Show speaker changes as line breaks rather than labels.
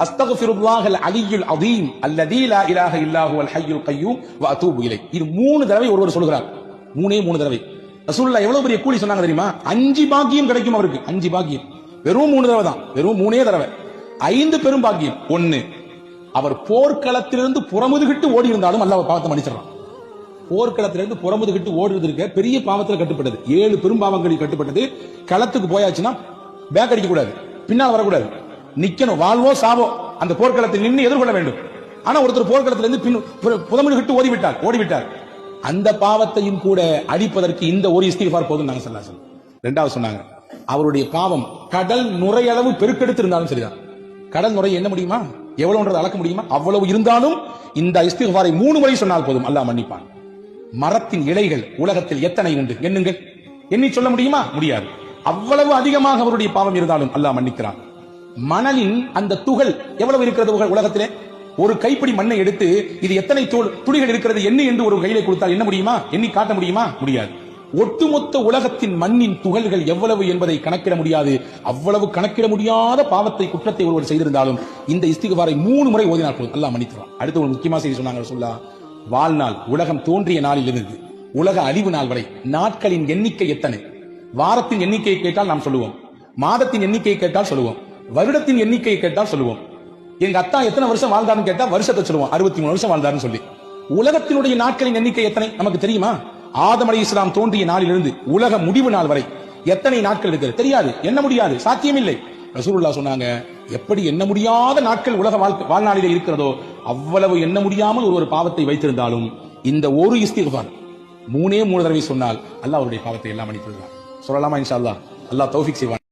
அஸ்தக்ஃபிருல்லாஹல் அலியுல் அதீம் அல்லதீ லா இலாஹ இல்லா ஹுவல் ஹய்யுல் கய்யூம் வ அதூபு இலைஹ். இது 3 தடவை ஒருவர் சொல்கிறார். 3 தடவை. ரசூலுல்லாஹ் எவ்வளவு பெரிய கூலி சொன்னாங்க தெரியுமா? 5 பாக்கியம் கிடைக்கும் அவருக்கு. 5 பாக்கியம். வெறும் 3 தடவை தான். வெறும் 3 தடவை. 5 பெரும் பாக்கியம். 1, அவர் போர்க்களத்திலிருந்து புறமுதுகிட்டு ஓடி இருந்தாலும் அல்லாஹ் பாவத்தை மன்னிச்சிடறான். போர்க்களத்திலிருந்து புறமுதுகிட்டு ஓடுறது இருக்க பெரிய பாவத்தில் கட்டுப்பட்டது. 7 பெரும் பாவங்களில் கட்டுப்பட்டது. களத்துக்கு போயாச்சுன்னா பேக் அடிக்க கூடாது, பின்னால் வரக்கூடாது, நிக்கணும், வாழ்வோ சாவோ அந்த போர்க்களத்தில் நின்று எதிர்கொள்ள வேண்டும். ஆனா ஒருத்தர் போர்க்களத்திலிருந்து புறமுதுகிட்டு ஓடிவிட்டார். அந்த பாவத்தையும் கூட அடிப்பதற்கு இந்த ஒரு இஸ்திக்ஃபார் போதும் நாங்க சொல்லலாம். 2வது சொன்னாங்க, அவருடைய பாவம் கடல் நுரையளவு பெருக்கெடுத்து இருந்தாலும் சரிதான். கடல் நுரை என்ன முடியுமா? எவ்வளவுன்றது அளக்க முடியுமா? அவ்வளவு இருந்தாலும் இந்த இஸ்திக்ஃபாரை 3 முறை சொன்னால் போதும், அல்லாஹ் மன்னிப்பான். மரத்தின் இலைகள் உலகத்தில் எத்தனை உண்டு? எண்ணுங்கள். எண்ணி சொல்ல முடியுமா? முடியாது. அவ்வளவு அதிகமாக அவருடைய பாவம் இருந்தாலும் அல்லாஹ் மன்னிக்கிறான். மணலின் அந்த துகள் எவ்வளவு இருக்கிறது உலகத்திலே? ஒரு கைப்பிடி மண்ணை எடுத்து இது எத்தனை துளிகள் இருக்கிறது எண்ணி என்று ஒரு கையிலே கொடுத்தால் என்ன முடியுமா? எண்ணி காட்ட முடியுமா? முடியாது. ஒட்டுமொத்த உலகத்தின் மண்ணின் துகள்கள் எவ்வளவு என்பதை கணக்கிட முடியாது. அவ்வளவு கணக்கிட முடியாத பாவத்தை, குற்றத்தை ஒருவர் செய்திருந்தாலும் இந்த இஸ்திக்ஃபாரை 3 முறை ஓதினால் போதும், அல்லாஹ் மன்னிக்கிறான். அடுத்து ஒரு முக்கியமான செய்தி சொன்னாங்க ரசூலுல்லாஹ். வாழ்நாள், உலகம் தோன்றிய நாளில் இருந்து உலக அழிவு நாள் வரை நாட்களின் எண்ணிக்கை எத்தனை? வாரத்தின் எண்ணிக்கையை கேட்டால் நாம் சொல்லுவோம், மாதத்தின் எண்ணிக்கையை கேட்டால் சொல்லுவோம், வருடத்தின் எண்ணிக்கையை கேட்டால் சொல்லுவோம். எங்க அத்தா எத்தனை வருஷம் வாழ்ந்தாருன்னு கேட்டா வருஷத்தை சொல்லுவோம், 63 வருஷம் வாழ்ந்தாருன்னு சொல்லி. உலகத்தினுடைய நாட்களின் எண்ணிக்கை எத்தனை நமக்கு தெரியுமா? ஆதம் அலைஹிஸ்ஸலாம் தோன்றிய நாளிலிருந்து உலக முடிவு நாள் வரை எத்தனை நாட்கள் இருக்கிறது? தெரியாது, எண்ண முடியாது, சாத்தியமில்லை. ரசூலுல்லாஹ் சொன்னாங்க, எப்படி எண்ண முடியாத நாட்கள் உலக வாழ்நாளிலே இருக்கிறதோ அவ்வளவு எண்ண முடியாமல் ஒரு பாவத்தை வைத்திருந்தாலும் இந்த ஒரு இஸ்திக்ஃபார் 3 தடவை சொன்னால் அல்லாஹ் அவருடைய பாவத்தை எல்லாம் மன்னித்து விடுவார். சொல்லலாமா? இன்ஷா அல்லாஹ். அல்லாஹ் தௌஃபீக் செய்வான்.